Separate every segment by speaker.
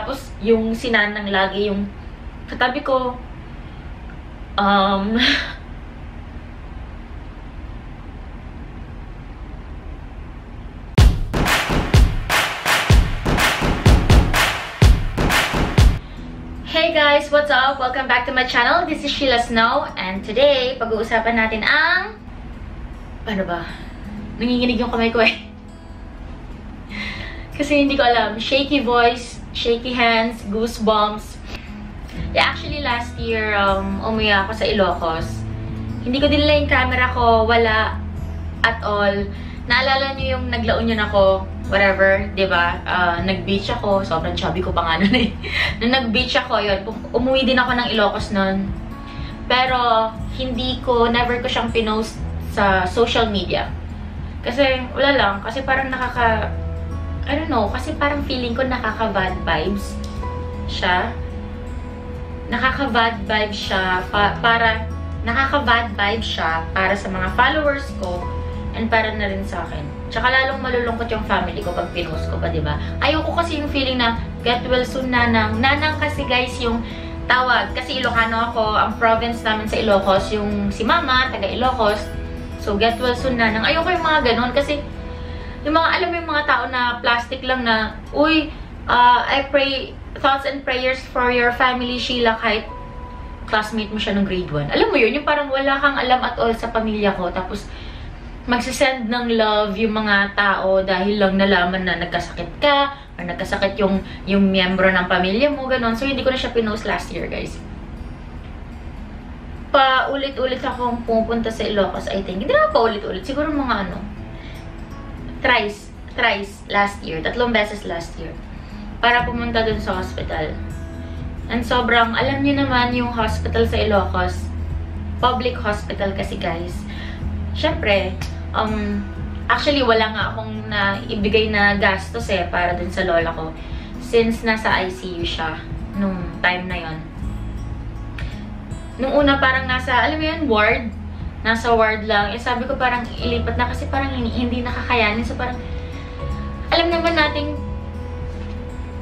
Speaker 1: Tapos, yung sinanang lagi yung katabi ko. Hey guys! What's up? Welcome back to my channel. This is Sheila Snow. And today, pag-uusapan natin ang... Paano ba? Nanginginig yung kamay ko eh. Kasi hindi ko alam. Shaky voice, shaky hands, goosebumps. Yeah, actually last year, umuwi ako sa Ilocos. Hindi ko dinala yung camera ko. Wala at all. Naalala niyo yung naglaon yun ako, whatever, diba? Nag-beach ako. Sobrang chubby ko pa nga nun eh. Nung nag-beach ako, yun. Umuwi din ako ng Ilocos nun. Pero, never ko siyang pinost sa social media. Kasi, wala lang. Kasi parang I don't know, kasi parang feeling ko nakaka-bad vibes siya. Nakaka-bad vibes siya nakaka-bad vibes siya para sa mga followers ko and para na rin sa akin. Tsaka lalong malulungkot yung family ko pag pinost ko pa, diba? Ayoko kasi yung feeling na get well soon, nanang. Nanang kasi guys yung tawag. Kasi Ilocano ako, ang province namin sa Ilocos, yung si mama, taga Ilocos. So, get well soon, nanang. Ayoko yung mga ganon kasi yung mga, alam mo yung mga tao na plastic lang na, uy, I pray, thoughts and prayers for your family, Sheila, kahit classmate mo siya ng grade 1. Alam mo yun, yung parang wala kang alam at all sa pamilya ko. Tapos, magsisend ng love yung mga tao dahil lang nalaman na nagkasakit ka, or nagkasakit yung miyembro ng pamilya mo, ganon. So, hindi ko na siya pinost last year, guys. Paulit-ulit akong pumunta sa Ilocos, I think. Hindi na paulit-ulit. Siguro mga thrice last year. 3 beses last year. Para pumunta dun sa hospital. And sobrang, alam niyo naman yung hospital sa Ilocos. Public hospital kasi, guys. Siyempre, actually, wala nga akong naibigay na gastos para dun sa lola ko. Since nasa ICU siya. Nung time na yon. Nung una, parang nasa, alam mo yun, ward. Nasa ward lang. Sabi ko parang ilipat na kasi parang hindi nakakayanin. So parang, alam naman natin,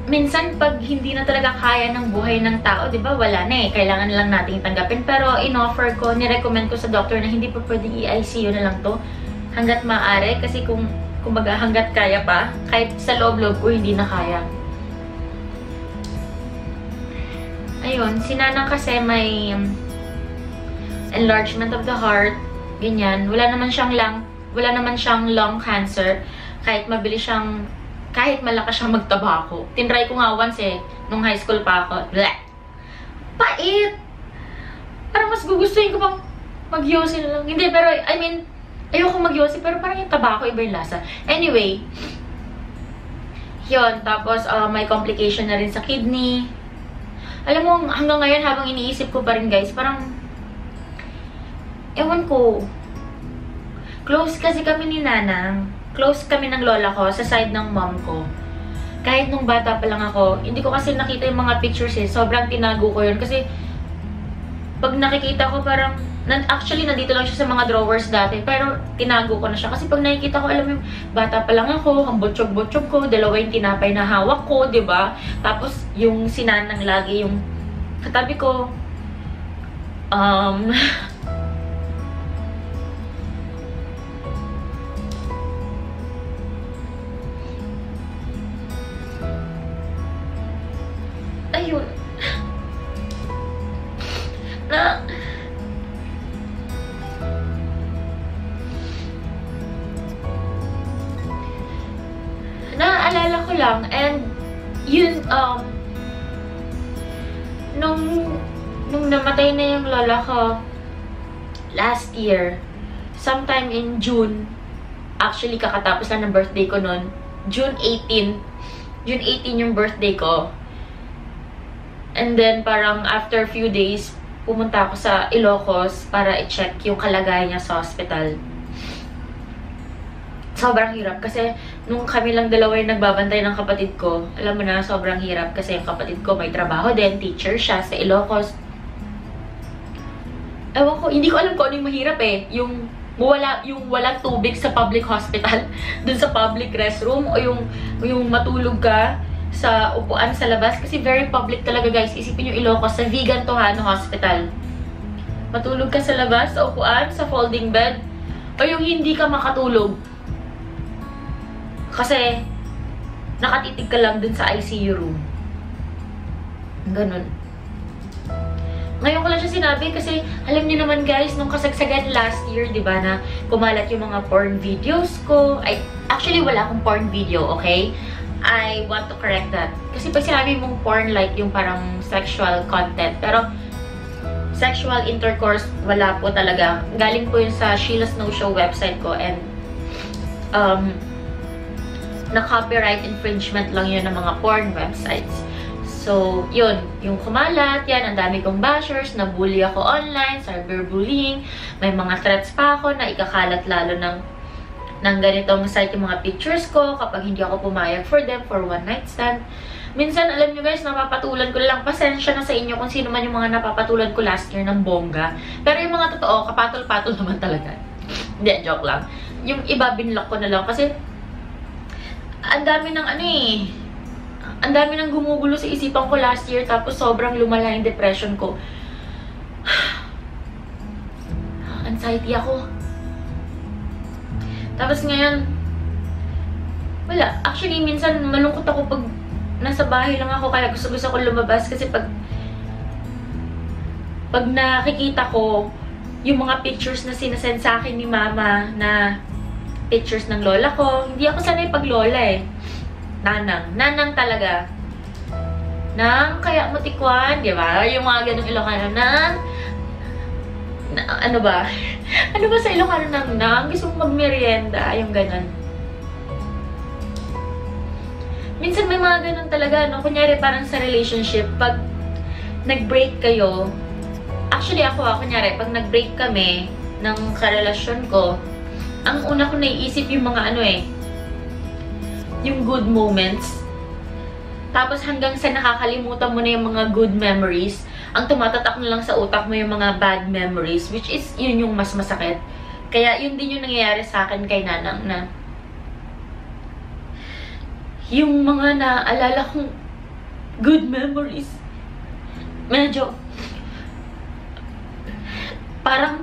Speaker 1: minsan pag hindi na talaga kaya ng buhay ng tao, di ba, wala na kailangan lang nating tanggapin. Pero in-offer ko, nirecommend ko sa doctor na hindi pa pwedeng i-ICU na lang to hanggat maaari. Kasi kumbaga hanggat kaya pa, kahit sa loob-loob ko hindi na kaya. Ayun, si nanang kasi may enlargement of the heart, ganyan. Wala naman siyang lung cancer. Kahit malakas siyang magtabako. Tinry ko nga once nung high school pa ako. Bleh! Pait! Parang mas gugustuhin ko pang mag-yosi na lang. Hindi, pero, I mean, ayoko mag-yosi, pero parang yung tabako, iba yung lasa. Anyway, yun. Tapos, may complication na rin sa kidney. Alam mo, hanggang ngayon, habang iniisip ko pa rin, guys, parang, ewan ko. Close kasi kami ni nanang. Close kami ng lola ko sa side ng mom ko. Kahit nung bata pa lang ako, hindi ko kasi nakita yung mga pictures Sobrang tinago ko yun. Kasi, pag nakikita ko parang, actually nandito lang siya sa mga drawers dati. Pero, tinago ko na siya. Kasi pag nakikita ko, alam mo, bata pa lang ako, ang botsyog-botsyog ko, 2 yung tinapay na hawak ko, diba? Tapos, yung sinanang lagi yung katabi ko. Ayun. Naaalala ko lang, and yun, nung namatay na yung lola ko last year, sometime in June, actually kakatapos lang ng birthday ko nun, June 18 yung birthday ko. And then, parang after a few days, pumunta ako sa Ilocos para i-check yung kalagayan niya sa hospital. Sobrang hirap kasi nung kami lang dalawa yung nagbabantay ng kapatid ko, alam mo na, sobrang hirap kasi yung kapatid ko may trabaho din, teacher siya sa Ilocos. Ewan ko, hindi ko alam kung ano yung mahirap yung walang tubig sa public hospital, dun sa public restroom, o yung matulog ka sa upuan sa labas. Kasi very public talaga, guys. Isipin yung Ilocos sa Vegan Tohano Hospital. Matulog ka sa labas, sa upuan, sa folding bed. O yung hindi ka makatulog. Kasi, nakatitig ka lang dun sa ICU room. Ganun. Ngayon ko lang siya sinabi kasi alam niyo naman guys, nung kasagsagan last year, di ba, na kumalat yung mga porn videos ko. Actually, wala akong porn video, okay? I want to correct that. Kasi pag sinabi mong porn, like yung parang sexual content. Pero, sexual intercourse, wala po talaga. Galing po yun sa Sheila Snow Show website ko and na copyright infringement lang yun ng mga porn websites. So, yun. Yung kumalat, yan, ang dami kong bashers, nabully ako online, cyberbullying, may mga threats pa ako na ikakalat lalo ng ganitong site yung mga pictures ko kapag hindi ako pumayag for them for one night stand. Minsan, alam nyo guys, napapatulan ko lang. Pasensya na sa inyo kung sino man yung mga napapatulan ko last year ng bongga. Pero yung mga totoo, kapatol-patol naman talaga. Hindi, joke lang. Yung iba, binlock ko na lang kasi ang dami ng ang dami nang gumugulo sa isipan ko last year tapos sobrang lumala yung depression ko. Anxiety ako. Tapos ngayon, wala. Actually, minsan malungkot ako pag nasa bahay lang ako kaya gusto ko lumabas kasi pag nakikita ko yung mga pictures na sinasend sa akin ni mama na pictures ng lola ko, hindi ako sanay pag lola eh. Nanang talaga. Nang, kaya mo tikwan, di ba? Yung mga ganong Ilocano, ano ba? Ano ba sa Ilocano nang? Gusto mong magmerienda, yung ganon. Minsan may mga ganon talaga, no? Kunyari parang sa relationship, pag nag-break kayo, actually ako, kunyari, pag nag-break kami ng karelasyon ko, ang una ko naiisip yung mga yung good moments. Tapos hanggang sa nakakalimutan mo na yung mga good memories, ang tumatatak na lang sa utak mo yung mga bad memories, which is yun yung mas masakit. Kaya yun din yung nangyayari sa akin kay Nanang na yung mga naalala kong good memories, medyo parang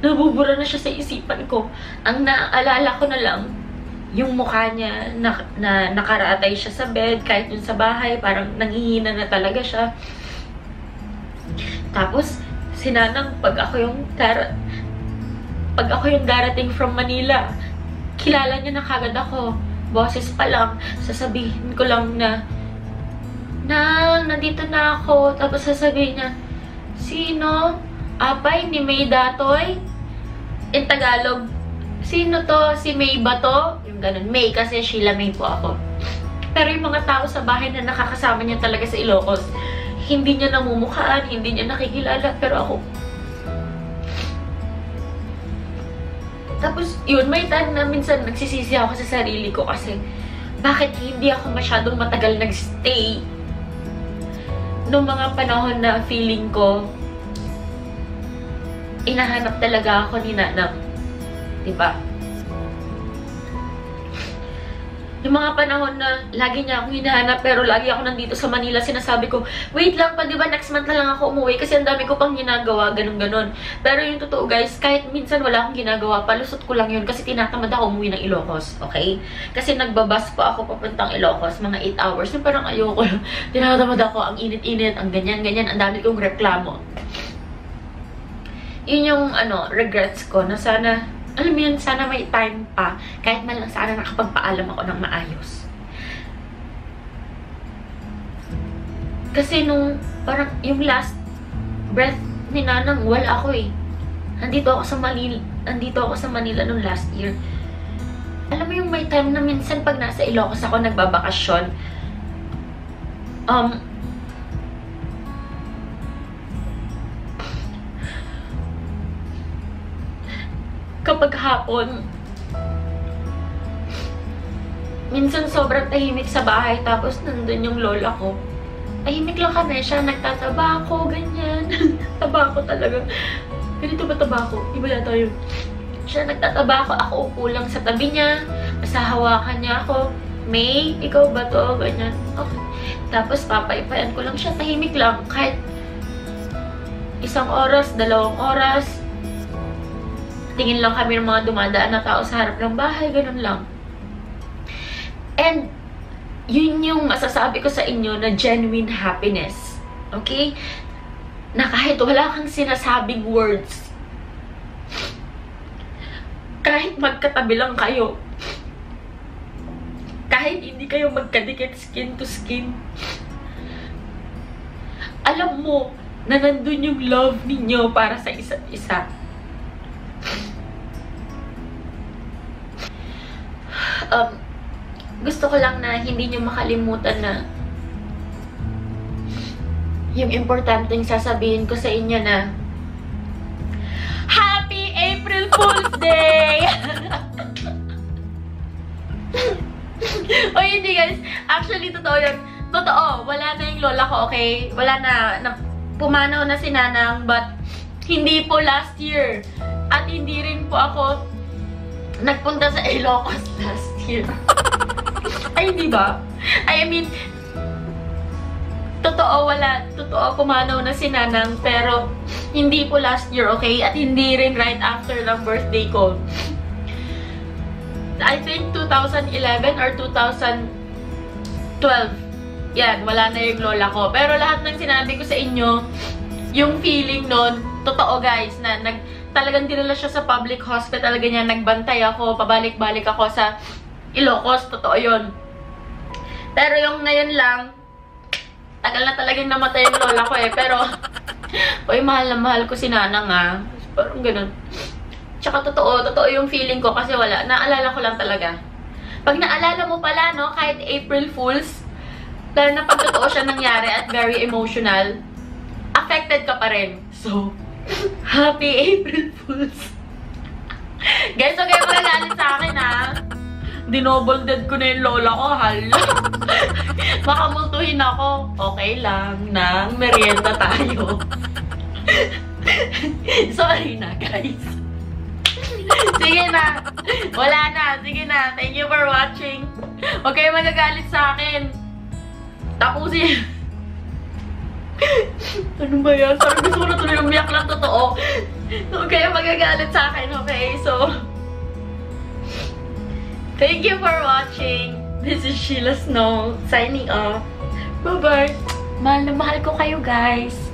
Speaker 1: nabubura na siya sa isipan ko. Ang naaalala ko na lang yung mukha niya na nakaratay siya sa bed, kahit dun sa bahay, parang nanghihina na talaga siya. Tapos, sinanang, pag ako yung darating from Manila, kilala niya na kagad ako. Boses pa lang, sasabihin ko lang na, Nang, nandito na ako. Tapos sasabihin niya, sino? Apay ni May Datoy? In Tagalog, sino to? Si May ba to? Yung ganun. May kasi Sheila May po ako. Pero yung mga tao sa bahay na nakakasama niya talaga sa Ilocos, hindi niya namumukhaan, hindi niya nakikilala. Pero ako. Tapos, yun, may time na minsan nagsisisi ako sa sarili ko kasi bakit hindi ako masyadong matagal nagstay noong mga panahon na feeling ko inahanap talaga ako ni Nanang. Diba? Yung mga panahon na lagi niya akong hinahanap pero lagi ako nandito sa Manila, sinasabi ko, wait lang pa, diba next month na lang ako umuwi kasi ang dami ko pang ginagawa, ganun-ganon. Pero yung totoo guys, kahit minsan wala akong ginagawa, palusot ko lang yun kasi tinatamad ako umuwi ng Ilocos, okay? Kasi nagbabas pa ako papuntang Ilocos, mga 8 hours, yung parang ayoko lang. Tinatamad ako, ang init-init, ang ganyan-ganyan, ang dami kong reklamo. Yun yung regrets ko na sana, alam mo yun, sana may time pa. Kahit man lang sana nakapagpaalam ako ng maayos. Kasi nung parang yung last breath ni Nanang, wala ako eh. Nandito ako sa Manila nung last year. Alam mo yung may time na minsan pag nasa Ilocos ako nagbabakasyon, kapag hapon, minsan sobrang tahimik sa bahay, tapos nandun yung lola ko. Tahimik lang kami siya, nagtatabako, ganyan. Tabako talaga. Ganito ba tabako? Iba yata yun. Siya nagtatabako, ako upo lang sa tabi niya, masahawakan niya ako. May, ikaw ba to? Ganyan. Okay. Tapos papaypayan ko lang siya, tahimik lang. Kahit 1 oras, 2 oras. Tingin lang kami ng mga dumadaan na tao sa harap ng bahay, ganun lang. And yun yung masasabi ko sa inyo na genuine happiness. Okay? Na kahit wala kang sinasabing words, kahit magkatabi lang kayo, kahit hindi kayo magkadikit skin to skin, alam mo na nandun yung love ninyo para sa isa't isa. Gusto ko lang na hindi nyo makalimutan na yung importanteng sasabihin ko sa inyo na Happy April Fool's Day! O hindi guys, actually totoo yun. Totoo, wala na yung lola ko, okay? Wala na, pumanaw na si Nanang, but hindi po last year. At hindi rin po ako nagpunta sa Ilocos last year. Ay, hindi ba? I mean, totoo, pumanaw na si Nanang, pero hindi po last year, okay? At hindi rin right after ng birthday ko. I think 2011 or 2012. Yan, wala na yung lola ko. Pero lahat ng sinabi ko sa inyo, yung feeling nun, totoo guys, na talagang dinala siya sa public hospital, ganyan, nagbantay ako, pabalik-balik ako sa Ilocos, totoo yun. Pero yung ngayon lang, tagal na talagang namatay yung lola ko eh. Pero, uy, mahal na mahal ko si Nanang ah. Parang ganun. Tsaka totoo yung feeling ko kasi wala. Naalala ko lang talaga. Pag naalala mo pala, no, kahit April Fools, lalo na pag totoo siya nangyari at very emotional, affected ka pa rin. So, Happy April Fools. Guys, huwag kayo magagalit sa akin ha. Dinoble dead ko na yung lola ko, hala. Makamultuhin ako. Okay lang, nang merienda tayo. Sorry na, guys. Sige na. Wala na. Sige na. Thank you for watching. Huwag kayo magagalit sa akin. Tapusin. Ano ba yan? Parang gusto ko na tuloy umiyak lang totoo. Huwag kayo magagalit sa akin, okay? So, thank you for watching. This is Sheila Snow signing off. Bye-bye. Mahal na mahal ko kayo, guys.